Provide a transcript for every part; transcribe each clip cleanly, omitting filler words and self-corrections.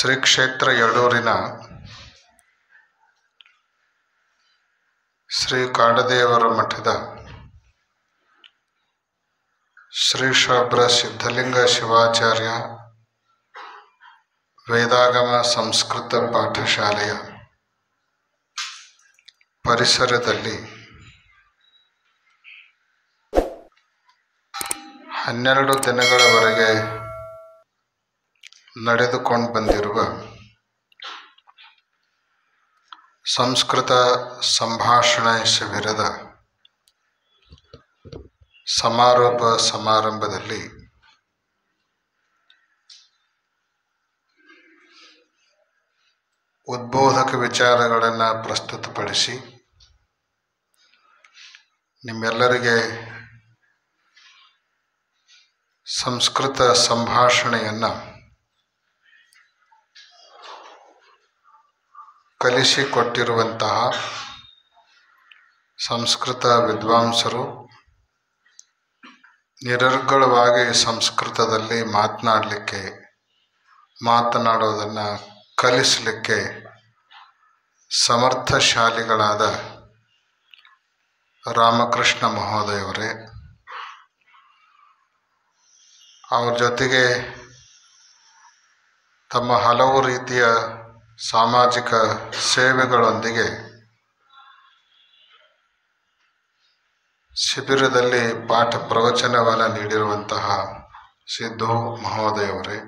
ಶ್ರೀ ಕ್ಷೇತ್ರ ಯಡೂರಿನ ಶ್ರೀ ಕಾಡದೇವರ ಮಠದ ಶ್ರೀ ಶಾಬ್ರ ಸಿದ್ಧಲಿಂಗ ಶಿವಾಚಾರ್ಯ ವೇದಾಗಮ ಸಂಸ್ಕೃತ ಪಾಠಶಾಲೆಯ ಪರಿಸರದಲ್ಲಿ 12 ದಿನಗಳವರೆಗೆ ನಡೆದುಕೊಂಡು ಬಂದಿರುವ ಸಂಸ್ಕೃತ ಸಂಭಾಷಣೆ ಶಿಬಿರದ ಸಮಾರೋಪ ಸಮಾರಂಭದಲ್ಲಿ ಉದ್ಬೋಧಕ ವಿಚಾರಗಳನ್ನು ಪ್ರಸ್ತುತಪಡಿಸಿ ನಿಮ್ಮೆಲ್ಲರಿಗೆ ಸಂಸ್ಕೃತ ಸಂಭಾಷಣೆಯನ್ನು ಕಲಿಸಿಕೊಟ್ಟಿರುವಂತಹ ಸಂಸ್ಕೃತ ವಿದ್ವಾಂಸರು ನಿರರ್ಗಳವಾಗಿ ಸಂಸ್ಕೃತದಲ್ಲಿ ಮಾತನಾಡೋದನ್ನು ಕಲಿಸಲಿಕ್ಕೆ ಸಮರ್ಥಶಾಲಿಗಳಾದ ರಾಮಕೃಷ್ಣ ಮಹೋದಯವರೇ, ಅವ್ರ ಜೊತೆಗೆ ತಮ್ಮ ಹಲವು ರೀತಿಯ ಸಾಮಾಜಿಕ ಸೇವೆಗಳೊಂದಿಗೆ ಶಿಬಿರದಲ್ಲಿ ಪಾಠ ಪ್ರವಚನವನ್ನು ನೀಡಿರುವಂತಹ ಸಿದ್ದು ಮಹೋದಯವರೇ,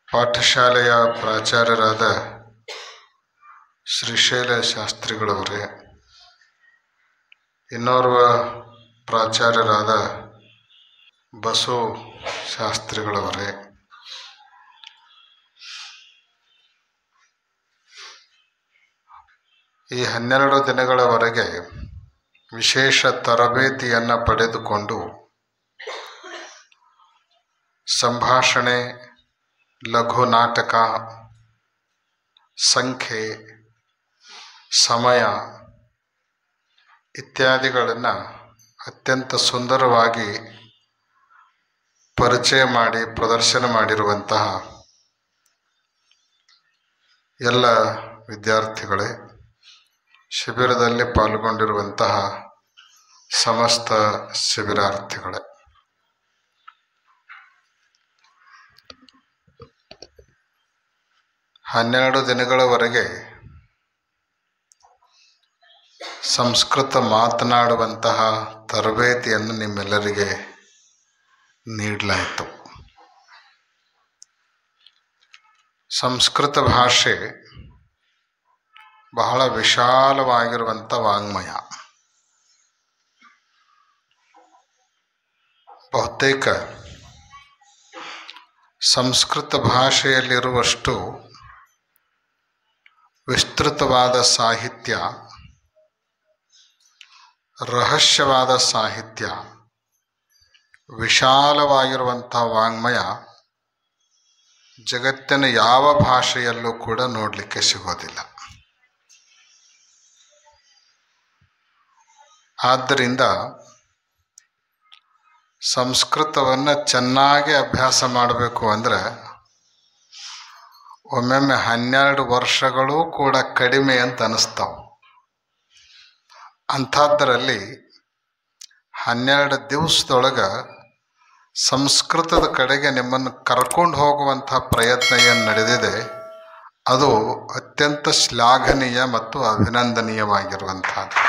ಪಾಠಶಾಲೆಯ ಪ್ರಾಚಾರ್ಯರಾದ ಶ್ರೀಶೈಲ ಶಾಸ್ತ್ರಿಗಳವರೇ, ಇನ್ನೋರ್ವ ಪ್ರಾಚಾರ್ಯರಾದ ಬಸು ಶಾಸ್ತ್ರಿಗಳವರೇ, ಈ 12 ದಿನಗಳವರೆಗೆ ವಿಶೇಷ ತರಬೇತಿಯನ್ನು ಪಡೆದುಕೊಂಡು ಸಂಭಾಷಣೆ, ಲಘು ನಾಟಕ, ಸಂಖ್ಯೆ, ಸಮಯ ಇತ್ಯಾದಿಗಳನ್ನು ಅತ್ಯಂತ ಸುಂದರವಾಗಿ ಪರಿಚಯ ಮಾಡಿ ಪ್ರದರ್ಶನ ಮಾಡಿರುವಂತಹ ಎಲ್ಲ ವಿದ್ಯಾರ್ಥಿಗಳೇ, ಶಿಬಿರದಲ್ಲಿ ಪಾಲ್ಗೊಂಡಿರುವಂತಹ ಸಮಸ್ತ ಶಿಬಿರಾರ್ಥಿಗಳೇ, ಹನ್ನೆರಡು ದಿನಗಳವರೆಗೆ ಸಂಸ್ಕೃತ ಮಾತನಾಡುವಂತಹ ತರಬೇತಿಯನ್ನು ನಿಮ್ಮೆಲ್ಲರಿಗೆ ನೀಡಲಾಯಿತು. ಸಂಸ್ಕೃತ ಭಾಷೆ ಬಹಳ ವಿಶಾಲವಾಗಿರುವಂಥ ವಾಂಗ್ಮಯ. ಬಹುತೇಕ ಸಂಸ್ಕೃತ ಭಾಷೆಯಲ್ಲಿರುವಷ್ಟು ವಿಸ್ತೃತವಾದ ಸಾಹಿತ್ಯ, ರಹಸ್ಯವಾದ ಸಾಹಿತ್ಯ, ವಿಶಾಲವಾಗಿರುವಂಥ ವಾಂಗ್ಮಯ ಜಗತ್ತಿನ ಯಾವ ಭಾಷೆಯಲ್ಲೂ ಕೂಡ ನೋಡಲಿಕ್ಕೆ ಸಿಗೋದಿಲ್ಲ. ಆದ್ದರಿಂದ ಸಂಸ್ಕೃತವನ್ನು ಚೆನ್ನಾಗಿ ಅಭ್ಯಾಸ ಮಾಡಬೇಕು ಅಂದರೆ ಒಮ್ಮೊಮ್ಮೆ 12 ವರ್ಷಗಳೂ ಕೂಡ ಕಡಿಮೆ ಅಂತ ಅನ್ನಿಸ್ತಾವೆ. ಅಂಥದ್ದರಲ್ಲಿ 12 ದಿವಸದೊಳಗೆ ಸಂಸ್ಕೃತದ ಕಡೆಗೆ ನಿಮ್ಮನ್ನು ಕರ್ಕೊಂಡು ಹೋಗುವಂಥ ಪ್ರಯತ್ನ ಏನು ನಡೆದಿದೆ ಅದು ಅತ್ಯಂತ ಶ್ಲಾಘನೀಯ ಮತ್ತು ಅಭಿನಂದನೀಯವಾಗಿರುವಂಥದ್ದು.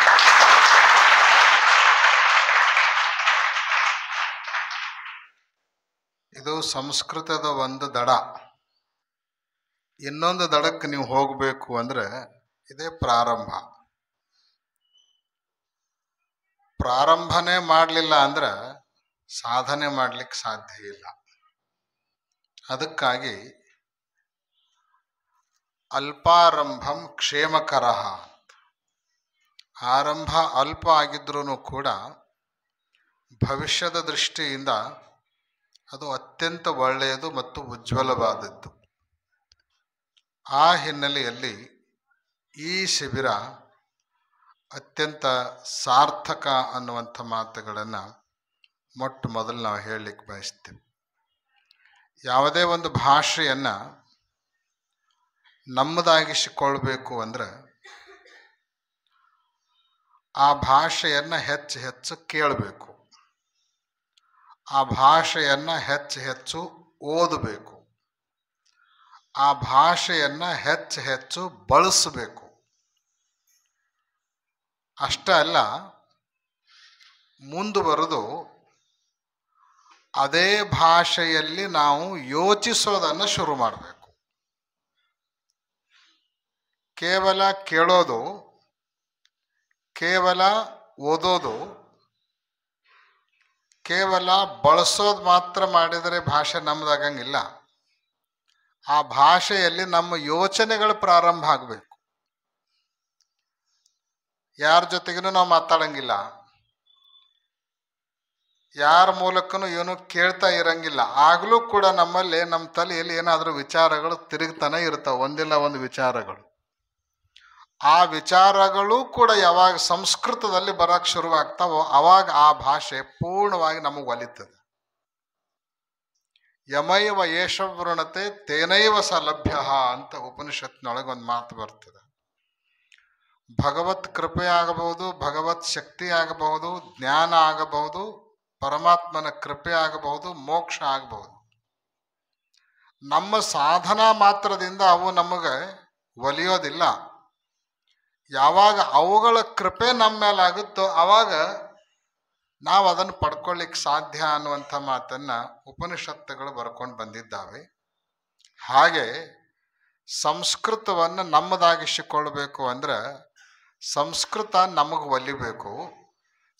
ಇದು ಸಂಸ್ಕೃತದ ಒಂದು ದಡ. ಇನ್ನೊಂದು ದಡಕ್ಕೆ ನೀವು ಹೋಗಬೇಕು ಅಂದರೆ ಇದೇ ಪ್ರಾರಂಭ. ಪ್ರಾರಂಭನೇ ಮಾಡಲಿಲ್ಲ ಅಂದ್ರೆ ಸಾಧನೆ ಮಾಡಲಿಕ್ಕೆ ಸಾಧ್ಯ ಇಲ್ಲ. ಅದಕ್ಕಾಗಿ ಅಲ್ಪಾರಂಭಂ ಕ್ಷೇಮಕರಃ, ಆರಂಭ ಅಲ್ಪ ಆಗಿದ್ರೂ ಕೂಡ ಭವಿಷ್ಯದ ದೃಷ್ಟಿಯಿಂದ ಅದು ಅತ್ಯಂತ ಒಳ್ಳೆಯದು ಮತ್ತು ಉಜ್ವಲವಾದದ್ದು. ಆ ಹಿನ್ನೆಲೆಯಲ್ಲಿ ಈ ಶಿಬಿರ ಅತ್ಯಂತ ಸಾರ್ಥಕ ಅನ್ನುವಂಥ ಮಾತುಗಳನ್ನು ಮೊಟ್ಟ ಮೊದಲು ನಾವು ಹೇಳಲಿಕ್ಕೆ ಬಯಸ್ತೇವೆ. ಯಾವುದೇ ಒಂದು ಭಾಷೆಯನ್ನು ನಮ್ಮದಾಗಿಸಿಕೊಳ್ಬೇಕು ಅಂದ್ರೆ ಆ ಭಾಷೆಯನ್ನು ಹೆಚ್ಚು ಹೆಚ್ಚು ಕೇಳಬೇಕು, ಆ ಭಾಷೆಯನ್ನು ಹೆಚ್ಚು ಹೆಚ್ಚು ಓದಬೇಕು, ಆ ಭಾಷೆಯನ್ನು ಹೆಚ್ಚು ಹೆಚ್ಚು ಬಳಸಬೇಕು. ಅಷ್ಟೇ ಅಲ್ಲ, ಮುಂದುವರೆದು ಅದೇ ಭಾಷೆಯಲ್ಲಿ ನಾವು ಯೋಚಿಸೋದನ್ನು ಶುರು ಮಾಡಬೇಕು. ಕೇವಲ ಕೇಳೋದು, ಕೇವಲ ಓದೋದು, ಕೇವಲ ಬಳಸೋದು ಮಾತ್ರ ಮಾಡಿದರೆ ಭಾಷೆ ನಮ್ಮದಾಗಂಗಿಲ್ಲ. ಆ ಭಾಷೆಯಲ್ಲಿ ನಮ್ಮ ಯೋಚನೆಗಳು ಪ್ರಾರಂಭ ಆಗಬೇಕು. ಯಾರ ಜೊತೆಗೂ ನಾವು ಮಾತಾಡಂಗಿಲ್ಲ, ಯಾರ ಮೂಲಕನೂ ಏನು ಕೇಳ್ತಾ ಇರಂಗಿಲ್ಲ. ಆಗಲೂ ಕೂಡ ನಮ್ಮಲ್ಲಿ ನಮ್ಮ ತಲೆಯಲ್ಲಿ ಏನಾದರೂ ವಿಚಾರಗಳು ತಿರುಗ್ತಾನೆ ಇರ್ತಾವೆ, ಒಂದಿಲ್ಲ ಒಂದು ವಿಚಾರಗಳು. ಆ ವಿಚಾರಗಳು ಕೂಡ ಯಾವಾಗ ಸಂಸ್ಕೃತದಲ್ಲಿ ಬರಕ್ಕೆ ಶುರುವಾಗ್ತಾವೋ ಅವಾಗ ಆ ಭಾಷೆ ಪೂರ್ಣವಾಗಿ ನಮಗೆ ಒಲಿತದೆ. ಯಮೈವ ಯೇಷವೃಣತೆ ತೇನೈವ ಸ ಲಭ್ಯ ಅಂತ ಉಪನಿಷತ್ನೊಳಗೆ ಒಂದು ಮಾತು ಬರ್ತದೆ. ಭಗವತ್ ಕೃಪೆ ಆಗಬಹುದು, ಭಗವತ್ ಶಕ್ತಿ ಆಗಬಹುದು, ಜ್ಞಾನ ಆಗಬಹುದು, ಪರಮಾತ್ಮನ ಕೃಪೆ ಆಗಬಹುದು, ಮೋಕ್ಷ ಆಗಬಹುದು. ನಮ್ಮ ಸಾಧನಾ ಮಾತ್ರದಿಂದ ಅವು ನಮಗೆ ಒಲಿಯೋದಿಲ್ಲ. ಯಾವಾಗ ಅವುಗಳ ಕೃಪೆ ನಮ್ಮ ಮೇಲೆ ಆಗುತ್ತೋ ಆವಾಗ ನಾವು ಅದನ್ನು ಪಡ್ಕೊಳ್ಳಿಕ್ಕೆ ಸಾಧ್ಯ ಅನ್ನುವಂಥ ಮಾತನ್ನು ಉಪನಿಷತ್ತುಗಳು ಬರ್ಕೊಂಡು ಬಂದಿದ್ದಾವೆ. ಹಾಗೆ ಸಂಸ್ಕೃತವನ್ನು ನಮ್ಮದಾಗಿಸಿಕೊಳ್ಬೇಕು ಅಂದ್ರೆ ಸಂಸ್ಕೃತ ನಮಗೆ ಒಲಿಬೇಕು.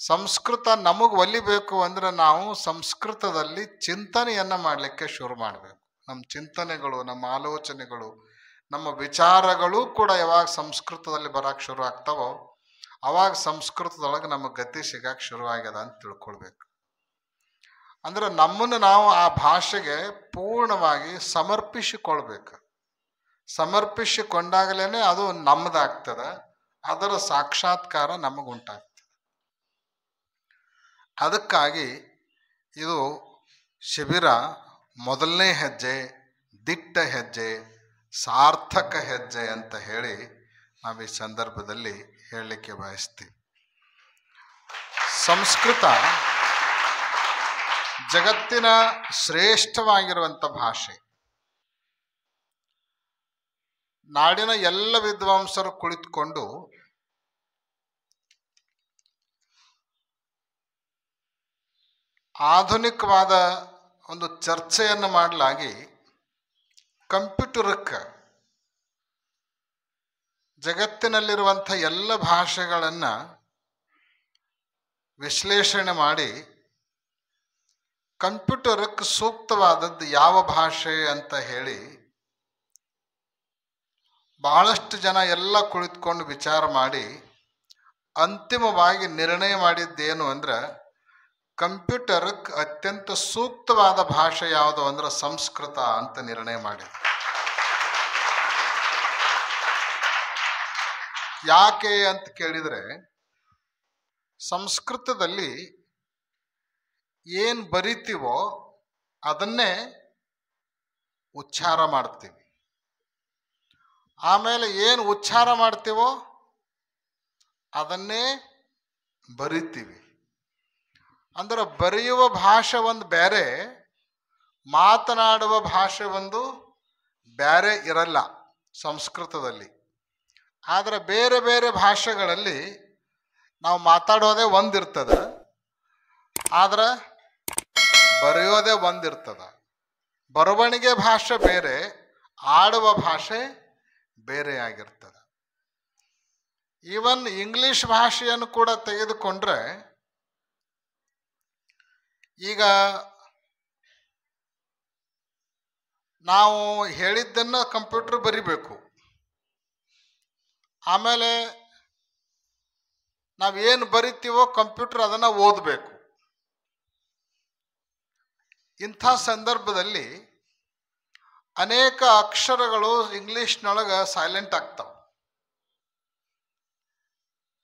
ಸಂಸ್ಕೃತ ನಮಗೆ ಒಲಿಬೇಕು ಅಂದ್ರೆ ನಾವು ಸಂಸ್ಕೃತದಲ್ಲಿ ಚಿಂತನೆಯನ್ನು ಮಾಡಲಿಕ್ಕೆ ಶುರು ಮಾಡಬೇಕು. ನಮ್ಮ ಚಿಂತನೆಗಳು, ನಮ್ಮ ಆಲೋಚನೆಗಳು, ನಮ್ಮ ವಿಚಾರಗಳು ಕೂಡ ಯಾವಾಗ ಸಂಸ್ಕೃತದಲ್ಲಿ ಬರಕ್ಕೆ ಶುರು ಆಗ್ತಾವೋ ಅವಾಗ ಸಂಸ್ಕೃತದೊಳಗೆ ನಮಗೆ ಗತಿ ಸಿಗಕ್ಕೆ ಶುರುವಾಗ್ಯದ ಅಂತ ತಿಳ್ಕೊಳ್ಬೇಕು. ಅಂದ್ರೆ ನಮ್ಮನ್ನು ನಾವು ಆ ಭಾಷೆಗೆ ಪೂರ್ಣವಾಗಿ ಸಮರ್ಪಿಸಿಕೊಳ್ಬೇಕು. ಸಮರ್ಪಿಸಿಕೊಂಡಾಗಲೇ ಅದು ನಮ್ಮದಾಗ್ತದೆ, ಅದರ ಸಾಕ್ಷಾತ್ಕಾರ ನಮಗುಂಟಾಗ್ತದೆ. ಅದಕ್ಕಾಗಿ ಇದು ಶಿಬಿರ ಮೊದಲನೇ ಹೆಜ್ಜೆ, ದಿಟ್ಟ ಹೆಜ್ಜೆ, ಸಾರ್ಥಕ ಹೆಜ್ಜೆ ಅಂತ ಹೇಳಿ ನಾವು ಈ ಸಂದರ್ಭದಲ್ಲಿ ಹೇಳಲಿಕ್ಕೆ ಬಯಸ್ತೀವಿ. ಸಂಸ್ಕೃತ ಜಗತ್ತಿನ ಶ್ರೇಷ್ಠವಾಗಿರುವಂಥ ಭಾಷೆ. ನಾಡಿನ ಎಲ್ಲ ವಿದ್ವಾಂಸರು ಕುಳಿತುಕೊಂಡು ಆಧುನಿಕವಾದ ಒಂದು ಚರ್ಚೆಯನ್ನು ಮಾಡಲಾಗಿ ಕಂಪ್ಯೂಟರ್ಕ್ಕೆ ಜಗತ್ತಿನಲ್ಲಿರುವಂಥ ಎಲ್ಲ ಭಾಷೆಗಳನ್ನು ವಿಶ್ಲೇಷಣೆ ಮಾಡಿ ಕಂಪ್ಯೂಟರ್ಕ್ಕೆ ಸೂಕ್ತವಾದದ್ದು ಯಾವ ಭಾಷೆ ಅಂತ ಹೇಳಿ ಬಹಳಷ್ಟು ಜನ ಎಲ್ಲ ಕುಳಿತುಕೊಂಡು ವಿಚಾರ ಮಾಡಿ ಅಂತಿಮವಾಗಿ ನಿರ್ಣಯ ಮಾಡಿದ್ದೇನು ಅಂದ್ರೆ ಕಂಪ್ಯೂಟರ್ಕ್ಕೆ ಅತ್ಯಂತ ಸೂಕ್ತವಾದ ಭಾಷೆ ಯಾವುದು ಅಂದ್ರೆ ಸಂಸ್ಕೃತ ಅಂತ ನಿರ್ಣಯ ಮಾಡಿದ್ರು. ಯಾಕೆ ಅಂತ ಕೇಳಿದರೆ ಸಂಸ್ಕೃತದಲ್ಲಿ ಏನು ಬರಿತೀವೋ ಅದನ್ನೇ ಉಚ್ಚಾರ ಮಾಡ್ತೀವಿ, ಆಮೇಲೆ ಏನು ಉಚ್ಚಾರ ಮಾಡ್ತೀವೋ ಅದನ್ನೇ ಬರಿತೀವಿ. ಅಂದ್ರೆ ಬರೆಯುವ ಭಾಷೆ ಒಂದು ಬೇರೆ, ಮಾತನಾಡುವ ಭಾಷೆ ಒಂದು ಬೇರೆ ಇರಲ್ಲ ಸಂಸ್ಕೃತದಲ್ಲಿ. ಆದರೆ ಬೇರೆ ಬೇರೆ ಭಾಷೆಗಳಲ್ಲಿ ನಾವು ಮಾತಾಡೋದೇ ಒಂದಿರ್ತದೆ, ಆದ್ರೆ ಬರೆಯೋದೇ ಒಂದಿರ್ತದೆ. ಬರವಣಿಗೆ ಭಾಷೆ ಬೇರೆ, ಆಡುವ ಭಾಷೆ ಬೇರೆ ಆಗಿರ್ತದೆ. ಈವನ್ ಇಂಗ್ಲಿಷ್ ಭಾಷೆಯನ್ನು ಕೂಡ ತೆಗೆದುಕೊಂಡ್ರೆ ಈಗ ನಾವು ಹೇಳಿದ್ದನ್ನು ಕಂಪ್ಯೂಟರ್ ಬರಿಬೇಕು, ಆಮೇಲೆ ನಾವೇನು ಬರಿತೀವೋ ಕಂಪ್ಯೂಟರ್ ಅದನ್ನು ಓದಬೇಕು. ಇಂಥ ಸಂದರ್ಭದಲ್ಲಿ ಅನೇಕ ಅಕ್ಷರಗಳು ಇಂಗ್ಲೀಷ್ನೊಳಗೆ ಸೈಲೆಂಟ್ ಆಗ್ತಾವೆ.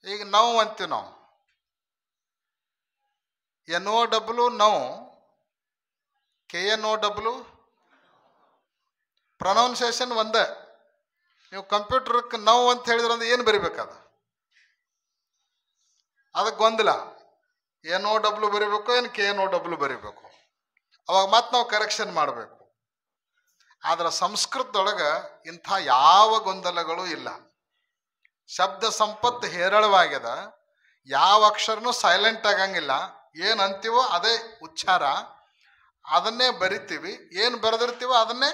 ಈಗ ನಾವು ಅಂತೀವಿ, ನಾವು NOW ನೋ, KNOW ಪ್ರೊನೌನ್ಸಿಯೇಷನ್ ಒಂದೇ. ನೀವು ಕಂಪ್ಯೂಟರ್ಕ್ಕೆ ನಾವು ಅಂತ ಹೇಳಿದ್ರಂದ್ರೆ ಏನು ಬರಿಬೇಕದು? ಅದಕ್ಕೆ ಗೊಂದಲ. NOW ಬರಿಬೇಕು, ಏನು KNOW ಬರಿಬೇಕು. ಅವಾಗ ಮತ್ತೆ ನಾವು ಕರೆಕ್ಷನ್ ಮಾಡಬೇಕು. ಆದ್ರೆ ಸಂಸ್ಕೃತದೊಳಗೆ ಇಂಥ ಯಾವ ಗೊಂದಲಗಳು ಇಲ್ಲ. ಶಬ್ದ ಸಂಪತ್ತು ಹೇರಳವಾಗ್ಯದ. ಯಾವ ಅಕ್ಷರನೂ ಸೈಲೆಂಟ್ ಆಗಂಗಿಲ್ಲ. ಏನು ಅಂತೀವೋ ಅದೇ ಉಚ್ಚಾರ, ಅದನ್ನೇ ಬರಿತೀವಿ. ಏನು ಬರೆದಿರ್ತೀವೋ ಅದನ್ನೇ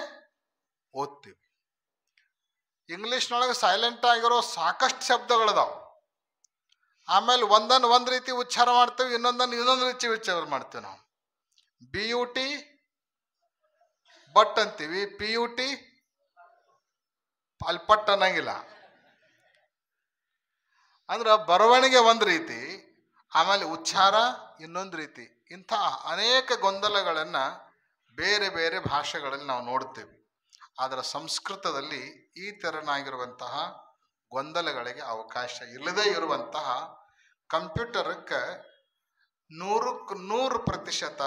ಓದ್ತೀವಿ. ಇಂಗ್ಲೀಷ್ನೊಳಗೆ ಸೈಲೆಂಟ್ ಆಗಿರೋ ಸಾಕಷ್ಟು ಶಬ್ದಗಳದಾವೆ. ಆಮೇಲೆ ಒಂದನ್ನು ಒಂದು ರೀತಿ ಉಚ್ಚಾರ ಮಾಡ್ತೀವಿ, ಇನ್ನೊಂದನ್ನು ಇನ್ನೊಂದು ರೀತಿ ಉಚ್ಚಾರ ಮಾಡ್ತೀವಿ. ನಾವು BUT ಬಟ್ ಅಂತೀವಿ, PUT ಅಲ್ಲಿ ಪಟ್ ಅನ್ನಂಗಿಲ್ಲ. ಅಂದ್ರೆ ಬರವಣಿಗೆ ಒಂದು ರೀತಿ, ಆಮೇಲೆ ಉಚ್ಚಾರ ಇನ್ನೊಂದು ರೀತಿ. ಇಂಥ ಅನೇಕ ಗೊಂದಲಗಳನ್ನು ಬೇರೆ ಬೇರೆ ಭಾಷೆಗಳಲ್ಲಿ ನಾವು ನೋಡ್ತೀವಿ. ಆದರೆ ಸಂಸ್ಕೃತದಲ್ಲಿ ಈ ತೆರನಾಗಿರುವಂತಹ ಗೊಂದಲಗಳಿಗೆ ಅವಕಾಶ ಇಲ್ಲದೇ ಇರುವಂತಹ, ಕಂಪ್ಯೂಟರ್ಕ್ಕೆ 100%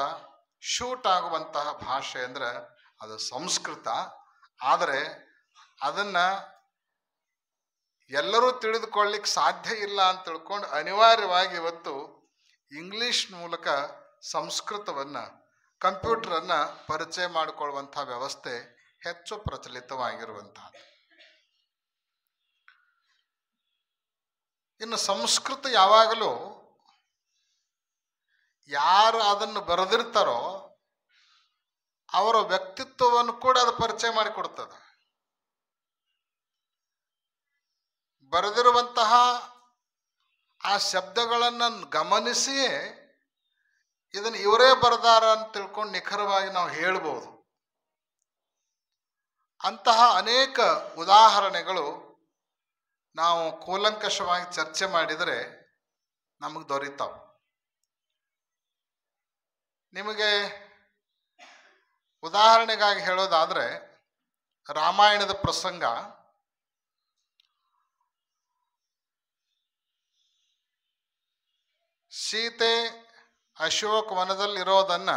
ಶೂಟ್ ಆಗುವಂತಹ ಭಾಷೆ ಅಂದರೆ ಅದು ಸಂಸ್ಕೃತ. ಆದರೆ ಅದನ್ನು ಎಲ್ಲರೂ ತಿಳಿದುಕೊಳ್ಳಿಕ್ಕೆ ಸಾಧ್ಯ ಇಲ್ಲ ಅಂತ ತಿಳ್ಕೊಂಡು ಅನಿವಾರ್ಯವಾಗಿ ಇವತ್ತು ಇಂಗ್ಲಿಷ್ ಮೂಲಕ ಸಂಸ್ಕೃತವನ್ನು, ಕಂಪ್ಯೂಟರನ್ನು ಪರಿಚಯ ಮಾಡಿಕೊಳ್ಳುವಂಥ ವ್ಯವಸ್ಥೆ ಹೆಚ್ಚು ಪ್ರಚಲಿತವಾಗಿರುವಂಥದ್ದು. ಇನ್ನು ಸಂಸ್ಕೃತ ಯಾವಾಗಲೂ ಯಾರು ಅದನ್ನು ಬರೆದಿರ್ತಾರೋ ಅವರ ವ್ಯಕ್ತಿತ್ವವನ್ನು ಕೂಡ ಅದು ಪರಿಚಯ ಮಾಡಿಕೊಡ್ತದೆ. ಬರೆದಿರುವಂತಹ ಆ ಶಬ್ದಗಳನ್ನು ಗಮನಿಸಿಯೇ ಇದನ್ನು ಇವರೇ ಬರೆದಾರ ಅಂತ ತಿಳ್ಕೊಂಡು ನಿಖರವಾಗಿ ನಾವು ಹೇಳ್ಬೋದು. ಅಂತಹ ಅನೇಕ ಉದಾಹರಣೆಗಳು ನಾವು ಕೂಲಂಕಷವಾಗಿ ಚರ್ಚೆ ಮಾಡಿದರೆ ನಮಗೆ ದೊರೀತಾವೆ. ನಿಮಗೆ ಉದಾಹರಣೆಗಾಗಿ ಹೇಳೋದಾದರೆ, ರಾಮಾಯಣದ ಪ್ರಸಂಗ. ಸೀತೆ ಅಶೋಕ ವನದಲ್ಲಿರೋದನ್ನು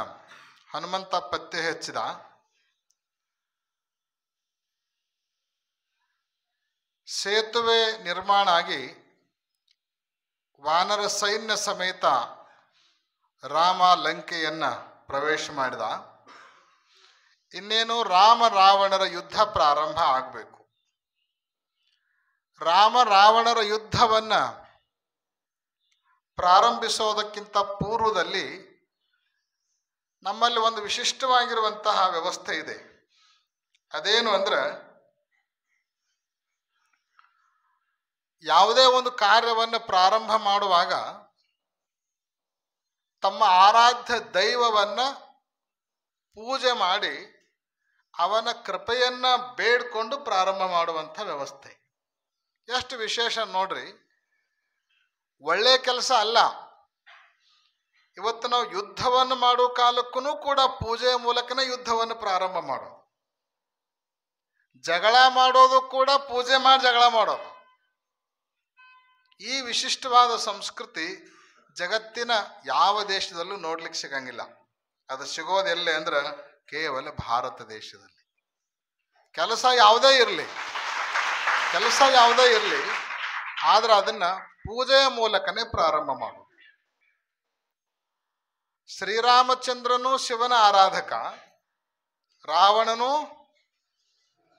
ಹನುಮಂತ ಪತ್ತೆ ಹಚ್ಚಿದ. ಸೇತುವೆ ನಿರ್ಮಾಣ ಆಗಿ ವಾನರ ಸೈನ್ಯ ಸಮೇತ ರಾಮ ಲಂಕೆಯನ್ನು ಪ್ರವೇಶ ಮಾಡಿದ. ಇನ್ನೇನು ರಾಮ ರಾವಣರ ಯುದ್ಧ ಪ್ರಾರಂಭ ಆಗಬೇಕು. ರಾಮ ರಾವಣರ ಯುದ್ಧವನ್ನು ಪ್ರಾರಂಭಿಸೋದಕ್ಕಿಂತ ಪೂರ್ವದಲ್ಲಿ ನಮ್ಮಲ್ಲಿ ಒಂದು ವಿಶಿಷ್ಟವಾಗಿರುವಂತಹ ವ್ಯವಸ್ಥೆ ಇದೆ. ಅದೇನು ಅಂದರೆ, ಯಾವುದೇ ಒಂದು ಕಾರ್ಯವನ್ನು ಪ್ರಾರಂಭ ಮಾಡುವಾಗ ತಮ್ಮ ಆರಾಧ್ಯ ದೈವವನ್ನು ಪೂಜೆ ಮಾಡಿ ಅವನ ಕೃಪೆಯನ್ನು ಬೇಡ್ಕೊಂಡು ಪ್ರಾರಂಭ ಮಾಡುವಂಥ ವ್ಯವಸ್ಥೆ. ಎಷ್ಟು ವಿಶೇಷ ನೋಡ್ರಿ. ಒಳ್ಳೆ ಕೆಲಸ ಅಲ್ಲ. ಇವತ್ತು ನಾವು ಯುದ್ಧವನ್ನು ಮಾಡೋ ಕಾಲಕ್ಕೂ ಕೂಡ ಪೂಜೆಯ ಮೂಲಕನೇ ಯುದ್ಧವನ್ನು ಪ್ರಾರಂಭ ಮಾಡೋದು. ಜಗಳ ಮಾಡೋದು ಕೂಡ ಪೂಜೆ ಮಾಡಿ ಜಗಳ ಮಾಡೋದು. ಈ ವಿಶಿಷ್ಟವಾದ ಸಂಸ್ಕೃತಿ ಜಗತ್ತಿನ ಯಾವ ದೇಶದಲ್ಲೂ ನೋಡ್ಲಿಕ್ಕೆ ಸಿಗಂಗಿಲ್ಲ. ಅದು ಸಿಗೋದು ಎಲ್ಲೇ ಅಂದ್ರೆ ಕೇವಲ ಭಾರತ ದೇಶದಲ್ಲಿ. ಕೆಲಸ ಯಾವುದೇ ಇರಲಿ, ಆದ್ರೆ ಅದನ್ನ ಪೂಜೆಯ ಮೂಲಕನೇ ಪ್ರಾರಂಭ ಮಾಡೋದು. ಶ್ರೀರಾಮಚಂದ್ರನು ಶಿವನ ಆರಾಧಕ, ರಾವಣನು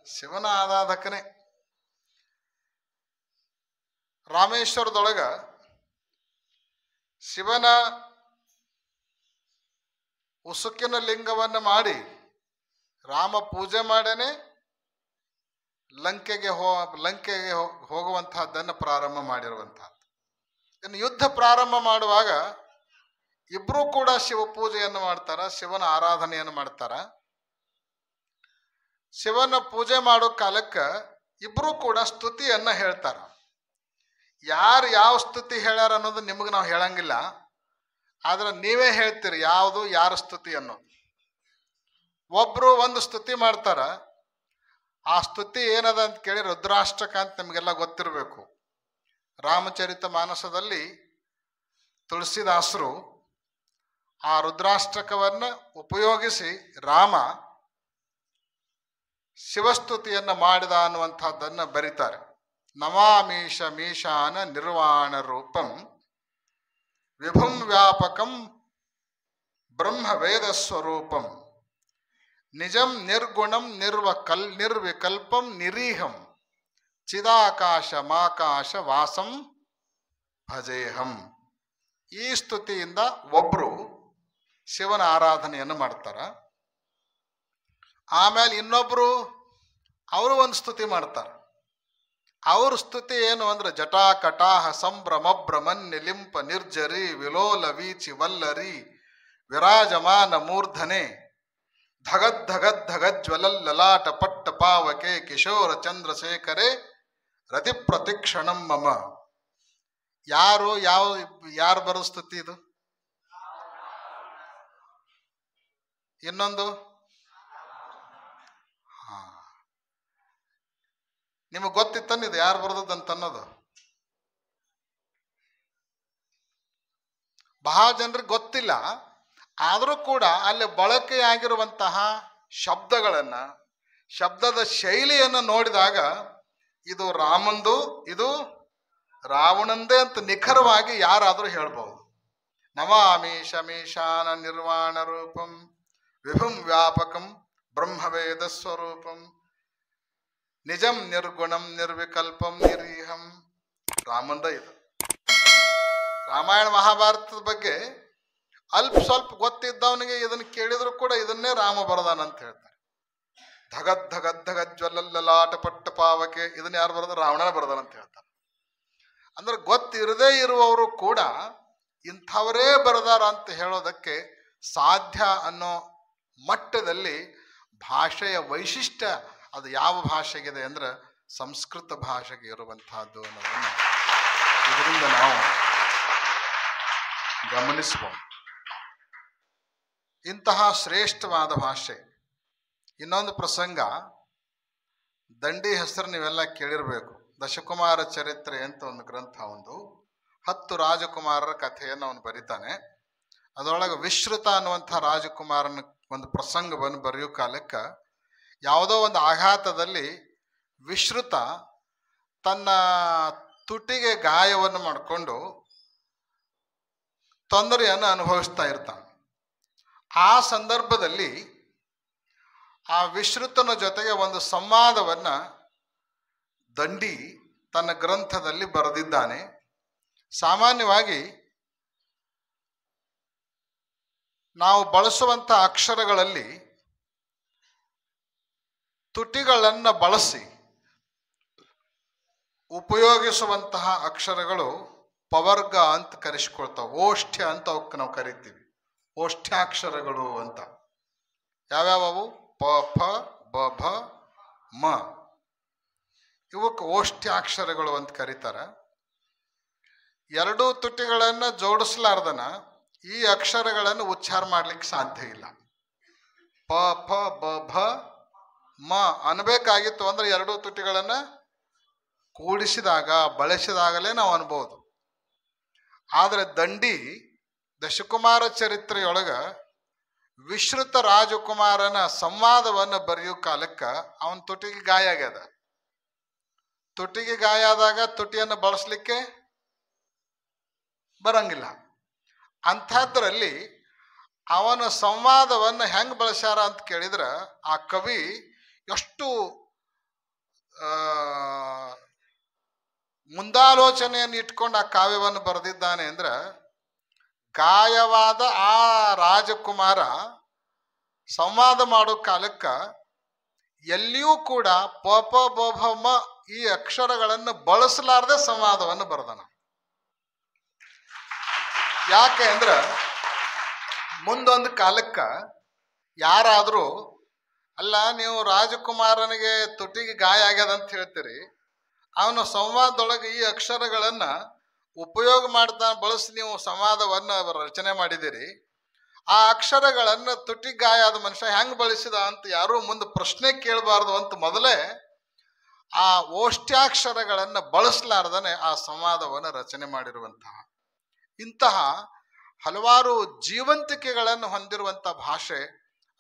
ಶಿವನ ಆರಾಧಕನೇ. ರಾಮೇಶ್ವರದೊಳಗ ಶಿವನ ಉಸುಕಿನ ಲಿಂಗವನ್ನು ಮಾಡಿ ರಾಮ ಪೂಜೆ ಮಾಡೇನೆ ಲಂಕೆಗೆ ಹೋಗುವಂತಹದ್ದನ್ನು ಪ್ರಾರಂಭ ಮಾಡಿರುವಂತಹದ್ದು. ಇನ್ನು ಯುದ್ಧ ಪ್ರಾರಂಭ ಮಾಡುವಾಗ ಇಬ್ರು ಕೂಡ ಶಿವ ಪೂಜೆಯನ್ನು ಮಾಡ್ತಾರ, ಶಿವನ ಆರಾಧನೆಯನ್ನು ಮಾಡ್ತಾರ. ಶಿವನ ಪೂಜೆ ಮಾಡೋ ಕಾಲಕ್ಕೆ ಇಬ್ರು ಕೂಡ ಸ್ತುತಿಯನ್ನ ಹೇಳ್ತಾರ. ಯಾರು ಯಾವ ಸ್ತುತಿ ಹೇಳ್ಯಾರ ಅನ್ನೋದು ನಿಮಗೆ ನಾವು ಹೇಳಂಗಿಲ್ಲ, ಆದ್ರೆ ನೀವೇ ಹೇಳ್ತೀರಿ ಯಾವುದು ಯಾರ ಸ್ತುತಿ ಅನ್ನೋದು. ಒಬ್ರು ಒಂದು ಸ್ತುತಿ ಮಾಡ್ತಾರ. ಆ ಸ್ತುತಿ ಏನದ ಅಂತ ಕೇಳಿ ರುದ್ರಾಷ್ಟಕ ಅಂತ ನಿಮಗೆಲ್ಲ ಗೊತ್ತಿರಬೇಕು. ರಾಮಚರಿತ ಮಾನಸದಲ್ಲಿ ತುಳಸಿದಾಸರು ಆ ರುದ್ರಾಷ್ಟಕವನ್ನು ಉಪಯೋಗಿಸಿ ರಾಮ ಶಿವಸ್ತುತಿಯನ್ನು ಮಾಡಿದ ಅನ್ನುವಂಥದ್ದನ್ನು ಬರೀತಾರೆ. ನಮಾಮೀಶ ಮೀಶಾನ ನಿರ್ವಾಣ ರೂಪಂ ವಿಭುಂ ವ್ಯಾಪಕಂ ಬ್ರಹ್ಮ ವೇದ ಸ್ವರೂಪಂ ನಿಜಂ ನಿರ್ಗುಣಂ ನಿರ್ವಿಕಲ್ಪಂ ನಿರೀಹಂ ಚಿದಾಕಾಶ ಮಾಕಾಶ ವಾಸಂ ಭಜೇಹಂ. ಈ ಸ್ತುತಿಯಿಂದ ಒಬ್ರು ಶಿವನ ಆರಾಧನೆಯನ್ನು ಮಾಡ್ತಾರ. ಆಮೇಲೆ ಇನ್ನೊಬ್ರು ಅವರು ಒಂದು ಸ್ತುತಿ ಮಾಡ್ತಾರೆ. ಅವ್ರ ಸ್ತುತಿ ಏನು ಅಂದ್ರೆ ಜಟಾ ಕಟಾಹ ಸಂಭ್ರಮ ಭ್ರಮನ್ಯ ಲಿಂಪ ನಿರ್ಜರಿ ವಿಲೋಲ ವೀಚಿ ವಲ್ಲರಿ ವಿರಾಜಮಾನ ಮೂರ್ಧನೆ ಧಗದ್ ಲಲಾಟ ಪಟ್ಟ ಪಾವಕೆ ಕಿಶೋರ ಚಂದ್ರಶೇಖರೆ ರತಿ ಪ್ರತಿಕ್ಷಣಂ ಮಮ. ಯಾರು ಬರೋ ಸ್ತುತಿ ಇದು? ಇನ್ನೊಂದು ನಿಮಗೆ ಗೊತ್ತಿತ್ತನ್ನಿದು ಯಾರು ಬರೋದಂತ ಅನ್ನೋದು? ಬಹಳ ಜನರಿಗೆ ಗೊತ್ತಿಲ್ಲ. ಆದರೂ ಕೂಡ ಅಲ್ಲಿ ಬಳಕೆಯಾಗಿರುವಂತಹ ಶಬ್ದಗಳನ್ನು, ಶಬ್ದದ ಶೈಲಿಯನ್ನು ನೋಡಿದಾಗ ಇದು ರಾಮಂದು, ಇದು ರಾವಣಂದೇ ಅಂತ ನಿಖರವಾಗಿ ಯಾರಾದರೂ ಹೇಳ್ಬಹುದು. ನಮಾಮಿ ಶಮೀಶಾನ ನಿರ್ವಾಣ ರೂಪಂ ವಿಭುಂ ವ್ಯಾಪಕಂ ಬ್ರಹ್ಮವೇದ ಸ್ವರೂಪಂ ನಿಜಂ ನಿರ್ಗುಣಂ ನಿರ್ವಿಕಲ್ಪಂ ನಿರೀಹಂ. ರಾಮಂದ ಇದು. ರಾಮಾಯಣ ಮಹಾಭಾರತದ ಬಗ್ಗೆ ಅಲ್ಪ ಸ್ವಲ್ಪ ಗೊತ್ತಿದ್ದವನಿಗೆ ಇದನ್ನು ಕೇಳಿದ್ರು ಕೂಡ ಇದನ್ನೇ ರಾಮ ಬರದಾನಂತ ಹೇಳ್ತಾರೆ. ಧಗದ್ ಪಟ್ಟ ಪಾವಕೆ ಇದನ್ನ ಯಾರು ಬರೋದು? ರಾವಣನ ಬರದಾನಂತ ಹೇಳ್ತಾರೆ. ಅಂದ್ರೆ ಗೊತ್ತಿರದೇ ಇರುವವರು ಕೂಡ ಇಂಥವರೇ ಬರದಾರ ಅಂತ ಹೇಳೋದಕ್ಕೆ ಸಾಧ್ಯ ಅನ್ನೋ ಮಟ್ಟದಲ್ಲಿ ಭಾಷೆಯ ವೈಶಿಷ್ಟ್ಯ ಅದು ಯಾವ ಭಾಷೆಗಿದೆ ಅಂದ್ರೆ ಸಂಸ್ಕೃತ ಭಾಷೆಗೆ ಇರುವಂತಹದ್ದು ಅನ್ನೋದನ್ನು ಇದರಿಂದ ನಾವು ಗಮನಿಸಬಹುದು. ಇಂತಹ ಶ್ರೇಷ್ಠವಾದ ಭಾಷೆ. ಇನ್ನೊಂದು ಪ್ರಸಂಗ, ದಂಡಿ ಹೆಸರು ನೀವೆಲ್ಲ ಕೇಳಿರ್ಬೇಕು. ದಶಕುಮಾರ ಚರಿತ್ರೆ ಅಂತ ಒಂದು ಗ್ರಂಥ, ಒಂದು 10 ರಾಜಕುಮಾರರ ಕಥೆಯನ್ನು ಅವನು ಬರೀತಾನೆ. ಅದರೊಳಗೆ ವಿಶ್ರುತ ಅನ್ನುವಂಥ ರಾಜಕುಮಾರನ ಒಂದು ಪ್ರಸಂಗವನ್ನು ಬರೆಯೋ ಕಾಲಕ್ಕೆ ಯಾವುದೋ ಒಂದು ಆಘಾತದಲ್ಲಿ ವಿಶ್ರುತ ತನ್ನ ತುಟಿಗೆ ಗಾಯವನ್ನು ಮಾಡಿಕೊಂಡು ತೊಂದರೆಯನ್ನು ಅನುಭವಿಸ್ತಾ ಇರ್ತಾನೆ. ಆ ಸಂದರ್ಭದಲ್ಲಿ ಆ ವಿಶ್ರುತನ ಜೊತೆಗೆ ಒಂದು ಸಂವಾದವನ್ನು ದಂಡಿ ತನ್ನ ಗ್ರಂಥದಲ್ಲಿ ಬರೆದಿದ್ದಾನೆ. ಸಾಮಾನ್ಯವಾಗಿ ನಾವು ಬಳಸುವಂಥ ಅಕ್ಷರಗಳಲ್ಲಿ ತುಟಿಗಳನ್ನು ಬಳಸಿ ಉಪಯೋಗಿಸುವಂತಹ ಅಕ್ಷರಗಳು ಪವರ್ಗ ಅಂತ ಕರೆಸಿಕೊಳ್ತಾವೆ. ಓಷ್ಠ್ಯ ಅಂತ ಅವಕ್ಕೆ ನಾವು ಕರಿತೀವಿ, ಓಷ್ಠ್ಯಾಕ್ಷರಗಳು ಅಂತ. ಯಾವ್ಯಾವವು? ಪ ಫ ಬ ಭ ಮ. ಇವಕ್ಕೆ ಓಷ್ಠ್ಯಾಕ್ಷರಗಳು ಅಂತ ಕರೀತಾರೆ. ಎರಡೂ ತುಟಿಗಳನ್ನು ಜೋಡಿಸಲಾರ್ದನ ಈ ಅಕ್ಷರಗಳನ್ನು ಉಚ್ಚಾರ ಮಾಡ್ಲಿಕ್ಕೆ ಸಾಧ್ಯ ಇಲ್ಲ. ಪ ಫ ಬ ಭ ಮ ಅನ್ಬೇಕಾಗಿತ್ತು ಅಂದ್ರೆ ಎರಡೂ ತುಟಿಗಳನ್ನು ಕೂಡಿಸಿದಾಗ, ಬಳಸಿದಾಗಲೇ ನಾವು ಅನ್ಬೋದು. ಆದರೆ ದಂಡಿ ದಶಕುಮಾರ ಚರಿತ್ರೆಯೊಳಗ ವಿಶ್ರುತ ರಾಜಕುಮಾರನ ಸಂವಾದವನ್ನು ಬರೆಯೋ ಕಾಲಕ್ಕೆ ಅವನ ತುಟಿಗೆ ಗಾಯ ಆಗ್ಯದ. ತುಟಿಗೆ ಗಾಯ ಆದಾಗ ತುಟಿಯನ್ನು ಬಳಸಲಿಕ್ಕೆ ಬರಂಗಿಲ್ಲ. ಅಂಥದ್ರಲ್ಲಿ ಅವನ ಸಂವಾದವನ್ನು ಹೆಂಗೆ ಬಳಸ್ಯಾರ ಅಂತ ಕೇಳಿದ್ರೆ ಆ ಕವಿ ಎಷ್ಟು ಮುಂದಾಲೋಚನೆಯನ್ನು ಇಟ್ಕೊಂಡು ಆ ಕಾವ್ಯವನ್ನು ಬರೆದಿದ್ದಾನೆ ಅಂದ್ರೆ, ಗಾಯವಾದ ಆ ರಾಜಕುಮಾರ ಸಂವಾದ ಮಾಡೋ ಕಾಲಕ್ಕೆ ಎಲ್ಲಿಯೂ ಕೂಡ ಪ ಪ ಬ ಭ ಮ ಈ ಅಕ್ಷರಗಳನ್ನು ಬಳಸಲಾರದೆ ಸಂವಾದವನ್ನು ಬರೆದನ. ಯಾಕೆ ಅಂದ್ರೆ ಮುಂದೊಂದು ಕಾಲಕ್ಕೆ ಯಾರಾದರೂ ಅಲ್ಲ, ನೀವು ರಾಜಕುಮಾರನಿಗೆ ತುಟಿಗೆ ಗಾಯ ಆಗ್ಯದ ಅಂತ ಹೇಳ್ತೀರಿ, ಅವನ ಸಂವಾದದೊಳಗೆ ಈ ಅಕ್ಷರಗಳನ್ನು ಉಪಯೋಗ ಮಾಡ್ತಾ ಬಳಸಿ ನೀವು ಸಂವಾದವನ್ನು ರಚನೆ ಮಾಡಿದ್ದೀರಿ, ಆ ಅಕ್ಷರಗಳನ್ನು ತುಟಿ ಗಾಯ ಆದ ಮನುಷ್ಯ ಹೆಂಗೆ ಬಳಸಿದ ಅಂತ ಯಾರೂ ಮುಂದೆ ಪ್ರಶ್ನೆ ಕೇಳಬಾರ್ದು ಅಂತ ಮೊದಲೇ ಆ ಓಷ್ಠ್ಯಾಕ್ಷರಗಳನ್ನು ಬಳಸಲಾರ್ದನೆ ಆ ಸಂವಾದವನ್ನು ರಚನೆ ಮಾಡಿರುವಂತಹ ಇಂತಹ ಹಲವಾರು ಜೀವಂತಿಕೆಗಳನ್ನು ಹೊಂದಿರುವಂಥ ಭಾಷೆ